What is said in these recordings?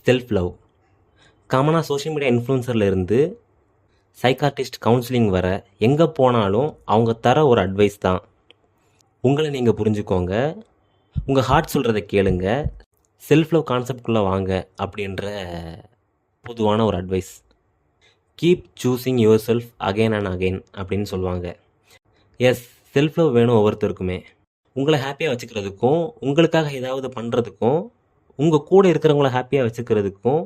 Self love. காமனாக social media இன்ஃப்ளூன்சரில் இருந்து psychiatrist counselling வர எங்கே போனாலும் அவங்க தர ஒரு அட்வைஸ் தான், உங்களை நீங்கள் புரிஞ்சுக்கோங்க, உங்கள் ஹார்ட் சொல்கிறத கேளுங்க, செல்ஃப் லவ் கான்செப்ட்குள்ளே வாங்க அப்படின்ற பொதுவான ஒரு advice. Keep choosing your self again and again அப்படின்னு சொல்லுவாங்க. எஸ், செல்ஃப் லவ் வேணும் ஒவ்வொருத்தருக்குமே. உங்களை ஹாப்பியாக வச்சுக்கிறதுக்கும், உங்களுக்காக ஏதாவது பண்ணுறதுக்கும், உங்கள் கூட இருக்கிறவங்கள ஹாப்பியாக வச்சுக்கிறதுக்கும்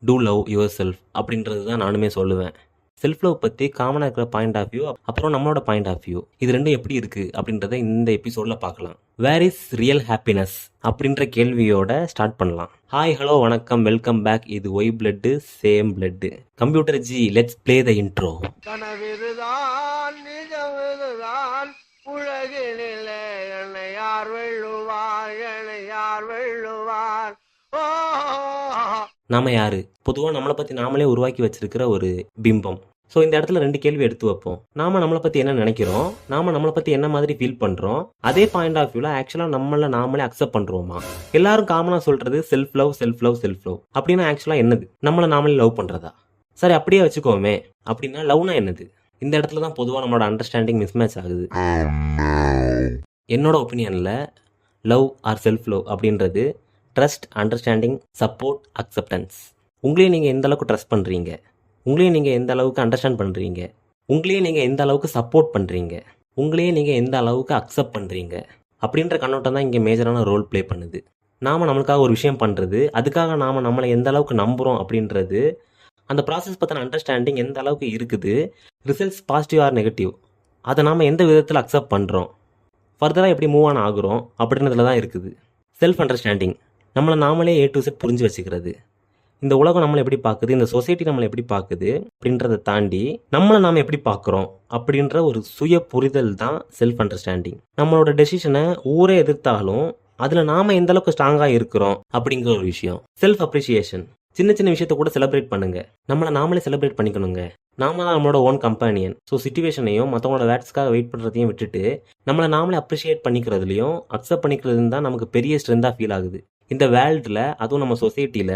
டூ லவ் யுவர் செல்ஃப் அப்படின்றது தான் நானுமே சொல்லுவேன். செல்ஃப் லவ் பற்றி காமனாக இருக்கிற பாயிண்ட் ஆஃப் வியூ, அப்புறம் நம்மளோட பாயிண்ட் ஆஃப் வியூ, இது ரெண்டும் எப்படி இருக்குது அப்படின்றத இந்த எபிசோடில் பார்க்கலாம். வேர் இஸ் ரியல் ஹாப்பினஸ் அப்படின்ற கேள்வியோட ஸ்டார்ட் பண்ணலாம். ஹாய், ஹலோ, வணக்கம், வெல்கம் பேக். இது why blood same blood. Computer ji, let's play the intro. கனவிதுதான் நிஜமிதுதான், உலகினிலே என்னை யார் வெல்லுவார், என்னை யார் வெல்லுவார். நாம யாரு? பொதுவாக நம்மளை பற்றி நாமளே உருவாக்கி வச்சிருக்கிற ஒரு பிம்பம். ஸோ இந்த இடத்துல ரெண்டு கேள்வி எடுத்து வைப்போம். நாம நம்மளை பற்றி என்ன நினைக்கிறோம், நாம நம்மளை பற்றி என்ன மாதிரி ஃபீல் பண்ணுறோம், அதே பாயிண்ட் ஆஃப் வியூவில் ஆக்சுவலாக நம்மளை நாமளே அக்செப்ட் பண்ணுறோமா? எல்லாரும் காமனாக சொல்கிறது self love self love self love அப்படின்னா ஆக்சுவலாக என்னது? நம்மளை நாமளே லவ் பண்ணுறதா? சரி, அப்படியே வச்சுக்கோமே. அப்படின்னா லவ்னா என்னது? இந்த இடத்துல தான் பொதுவாக நம்மளோட அண்டர்ஸ்டாண்டிங் மிஸ்மேட்ச் ஆகுது. என்னோட ஒப்பீனியனில் லவ் ஆர் செல்ஃப் லவ் அப்படின்றது ட்ரஸ்ட், அண்டர்ஸ்டாண்டிங், சப்போர்ட், அக்செப்டன்ஸ். உங்களையும் நீங்கள் எந்த அளவுக்கு ட்ரஸ்ட் பண்ணுறீங்க, உங்களையும் நீங்கள் எந்த அளவுக்கு அண்டர்ஸ்டாண்ட் பண்ணுறீங்க, உங்களையும் நீங்கள் எந்த அளவுக்கு சப்போர்ட் பண்ணுறீங்க, உங்களையும் நீங்கள் எந்த அளவுக்கு அக்செப்ட் பண்ணுறீங்க அப்படின்ற கண்ணோட்டம் தான் இங்கே மேஜரான ரோல் ப்ளே பண்ணுது. நாம் நம்மளுக்காக ஒரு விஷயம் பண்ணுறது, அதுக்காக நாம் நம்மளை எந்த அளவுக்கு நம்புகிறோம் அப்படின்றது, அந்த ப்ராசஸ் பற்றின அண்டர்ஸ்டாண்டிங் எந்த அளவுக்கு இருக்குது, ரிசல்ட்ஸ் பாசிட்டிவ் ஆர் நெகட்டிவ், அதை நாம் எந்த விதத்தில் அக்செப்ட் பண்ணுறோம், ஃபர்தராக எப்படி மூவ் ஆன் ஆகுறோம் அப்படின்றதுல தான் இருக்குது. செல்ஃப் அண்டர்ஸ்டாண்டிங், நம்மளை நாமளே A to Z புரிஞ்சு வச்சுக்கிறது. இந்த உலகம் நம்மளை எப்படி பார்க்குது, இந்த சொசைட்டி நம்மளை எப்படி பார்க்குது அப்படின்றத தாண்டி நம்மளை நாம் எப்படி பார்க்குறோம் அப்படின்ற ஒரு சுய புரிதல் தான் செல்ஃப் அண்டர்ஸ்டாண்டிங். நம்மளோட டெசிஷனை ஊரே எதிர்த்தாலும் அதில் நாம் எந்த அளவுக்கு ஸ்ட்ராங்காக இருக்கிறோம் அப்படிங்கிற ஒரு விஷயம். செல்ஃப் அப்ரிசியேஷன், சின்ன சின்ன விஷயத்த கூட செலிப்ரேட் பண்ணுங்க. நம்மளை நாமளே செலிப்ரேட் பண்ணிக்கணுங்க. நாம தான் நம்மளோட ஓன் கம்பேனியன். ஸோ சிச்சுவேஷனையும் மற்றவங்களோட வேட்ஸ்க்காக வெயிட் பண்ணுறதையும் விட்டுட்டு நம்மளை நாமளே அப்ரிஷியேட் பண்ணிக்கிறதுலையும் அக்செப்ட் பண்ணிக்கிறதுன்னு தான் நமக்கு பெரிய ஸ்ட்ரென்த்தாக ஃபீல் ஆகுது. இந்த வேர்ல்டில், அதுவும் நம்ம சொசைட்டியில்,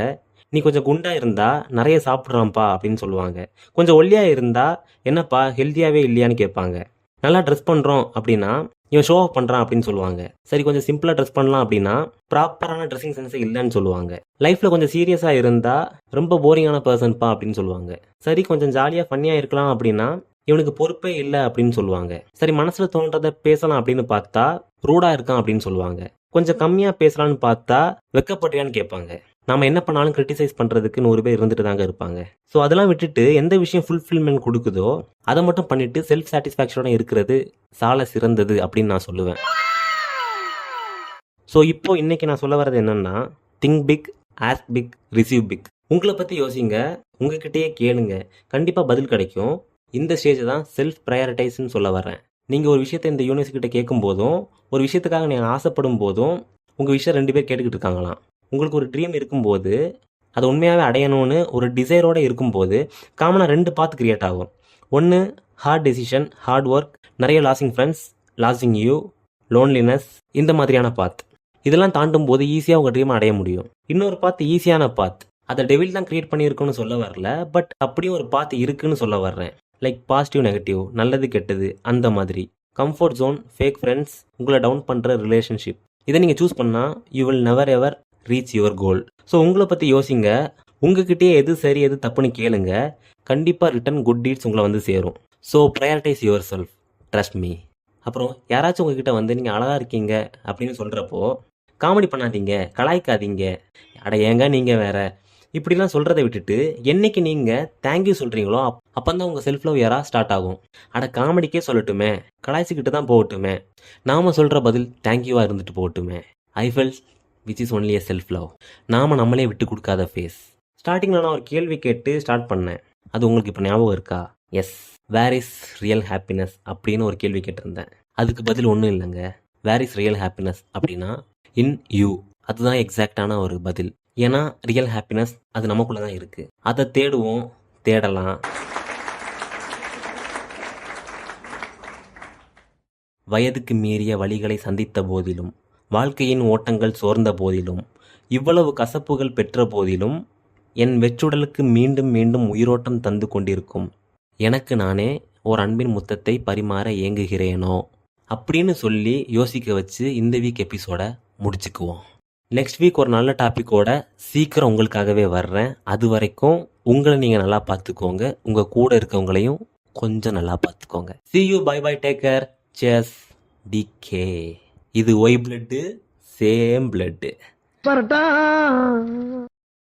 நீ கொஞ்சம் குண்டாக இருந்தால் நிறைய சாப்பிட்றான்ப்பா அப்படின்னு சொல்லுவாங்க. கொஞ்சம் ஒல்லியாக இருந்தால் என்னப்பா ஹெல்த்தியாகவே இல்லையான்னு கேட்பாங்க. நல்லா ட்ரெஸ் பண்ணுறோம் அப்படின்னா இவன் ஷோ ஆஃப் பண்ணுறான் அப்படின்னு சொல்லுவாங்க. சரி, கொஞ்சம் சிம்பிளாக ட்ரெஸ் பண்ணலாம் அப்படின்னா ப்ராப்பரான ட்ரெஸ்ஸிங் சென்ஸே இல்லைன்னு சொல்லுவாங்க. லைஃப்பில் கொஞ்சம் சீரியஸாக இருந்தால் ரொம்ப போரிங்கான பர்சன்ப்பா அப்படின்னு சொல்லுவாங்க. சரி, கொஞ்சம் ஜாலியாக ஃபன்னியாக இருக்கலாம் அப்படின்னா இவனுக்கு பொறுப்பே இல்லை அப்படின்னு சொல்லுவாங்க. சரி, மனசில் தோன்றதை பேசலாம் அப்படின்னு பார்த்தா ரூடாக இருக்கான் அப்படின்னு சொல்லுவாங்க. கொஞ்சம் கம்மியாக பேசலான்னு பார்த்தா வெக்கப்படுறியான்னு கேட்பாங்க. நாம் என்ன பண்ணாலும் கிரிட்டிசைஸ் பண்ணுறதுக்கு 100 பேர் இருந்துட்டு தாங்க இருப்பாங்க. ஸோ அதெல்லாம் விட்டுட்டு எந்த விஷயம் ஃபுல்ஃபில்மெண்ட் கொடுக்குதோ அதை மட்டும் பண்ணிட்டு செல்ஃப் சாட்டிஸ்ஃபேக்ஷனோட இருக்கிறது சால சிறந்தது அப்படின்னு நான் சொல்லுவேன். ஸோ இப்போ இன்னைக்கு நான் சொல்ல வர்றது என்னன்னா, think big, ask big, receive big. உங்களை பற்றி யோசிங்க, உங்ககிட்டயே கேளுங்க, கண்டிப்பாக பதில் கிடைக்கும். இந்த ஸ்டேஜ் தான் செல்ஃப் ப்ரையாரிட்டைஸ்ன்னு சொல்ல வரேன். நீங்கள் ஒரு விஷயத்தை இந்த யூனிவர்ஸ்கிட்ட கேட்கும் போதும், ஒரு விஷயத்துக்காக நீங்கள் ஆசைப்படும் போதும் உங்கள் விஷயம் 2 பேர் கேட்டுக்கிட்டு இருக்காங்களாம். உங்களுக்கு ஒரு ட்ரீம் இருக்கும்போது, அதை உண்மையாகவே அடையணும்னு ஒரு டிசைரோடு இருக்கும்போது காமனாக 2 பாத் கிரியேட் ஆகும். ஒன்று ஹார்ட் டெசிஷன், ஹார்ட் ஒர்க், நிறைய losing friends, losing you, loneliness, இந்த மாதிரியான பாத். இதெல்லாம் தாண்டும் போது ஈஸியாக உங்கள் ட்ரீமை அடைய முடியும். இன்னொரு பாத் ஈஸியான பாத், அதை டெவில் தான் கிரியேட் பண்ணியிருக்குன்னு சொல்ல வரல, பட் அப்படியும் ஒரு பாத் இருக்குன்னு சொல்ல வர்றேன். லைக் பாசிட்டிவ் நெகட்டிவ், நல்லது கெட்டது, அந்த மாதிரி. கம்ஃபர்ட் ஜோன், ஃபேக் ஃப்ரெண்ட்ஸ், உங்களை டவுன் பண்ணுற ரிலேஷன்ஷிப், இதை நீங்கள் சூஸ் பண்ணால் you will never ever reach your goal. So உங்களை பற்றி யோசிங்க, உங்ககிட்டயே எது சரி எது தப்புன்னு கேளுங்க, கண்டிப்பாக ரிட்டன் குட் டீட்ஸ் உங்களை வந்து சேரும். So prioritize yourself, trust me. அப்புறம் யாராச்சும் உங்ககிட்ட வந்து நீங்கள் அழகாக இருக்கீங்க அப்படின்னு சொல்கிறப்போ காமெடி பண்ணாதீங்க, கலாய்க்காதீங்க, அட ஏங்க நீங்கள் வேற இப்படிலாம் சொல்கிறத விட்டுட்டு என்னைக்கு நீங்கள் தேங்க்யூ சொல்கிறீங்களோ அப்போ தான் உங்கள் செல்ஃப் லவ் யாரா ஸ்டார்ட் ஆகும். அட காமெடிக்கே சொல்லட்டுமே, கலாய்ச்சிக்கிட்டு தான் போகட்டுமே, நாம் சொல்கிற பதில் தேங்க்யூவாக இருந்துட்டு போகட்டுமே. I felt which is only a self love. நாம் நம்மளே விட்டு கொடுக்காத ஃபேஸ். ஸ்டார்டிங்கில் நான் ஒரு கேள்வி கேட்டு ஸ்டார்ட் பண்ணேன், அது உங்களுக்கு இப்போ ஞாபகம் இருக்கா? Yes, where is real happiness அப்படின்னு ஒரு கேள்வி கேட்டிருந்தேன். அதுக்கு பதில் ஒன்றும் இல்லைங்க. வேர் இஸ் ரியல் ஹாப்பினஸ் அப்படின்னா இன் யூ. அதுதான் எக்ஸாக்டான ஒரு பதில். ஏன்னா ரியல் ஹாப்பினஸ் அது நமக்குள்ளே தான் இருக்குது. அதை தேடுவோம், தேடலாம். வயதுக்கு மீறிய வழிகளை சந்தித்த போதிலும், வாழ்க்கையின் ஓட்டங்கள் சோர்ந்த போதிலும், இவ்வளவு கசப்புகள் பெற்ற போதிலும் என் வெற்றுடலுக்கு மீண்டும் மீண்டும் உயிரோட்டம் தந்து கொண்டிருக்கும் எனக்கு நானே ஒரு அன்பின் முத்தத்தை பரிமாற ஏங்குகிறேனோ அப்படின்னு சொல்லி யோசிக்க வச்சு இந்த வீக் எபிசோட முடிச்சுக்குவோம். நெக்ஸ்ட் வீக் ஒரு நல்ல டாப்பிக்கோட சீக்கிரம் உங்களுக்காகவே வர்றேன். அது வரைக்கும் உங்களை நீங்கள் நல்லா பார்த்துக்கோங்க, உங்கள் கூட இருக்கவங்களையும் கொஞ்சம் நல்லா பார்த்துக்கோங்க. See you, bye bye, take care, cheers, DK. இது why blood, same blood. Parotta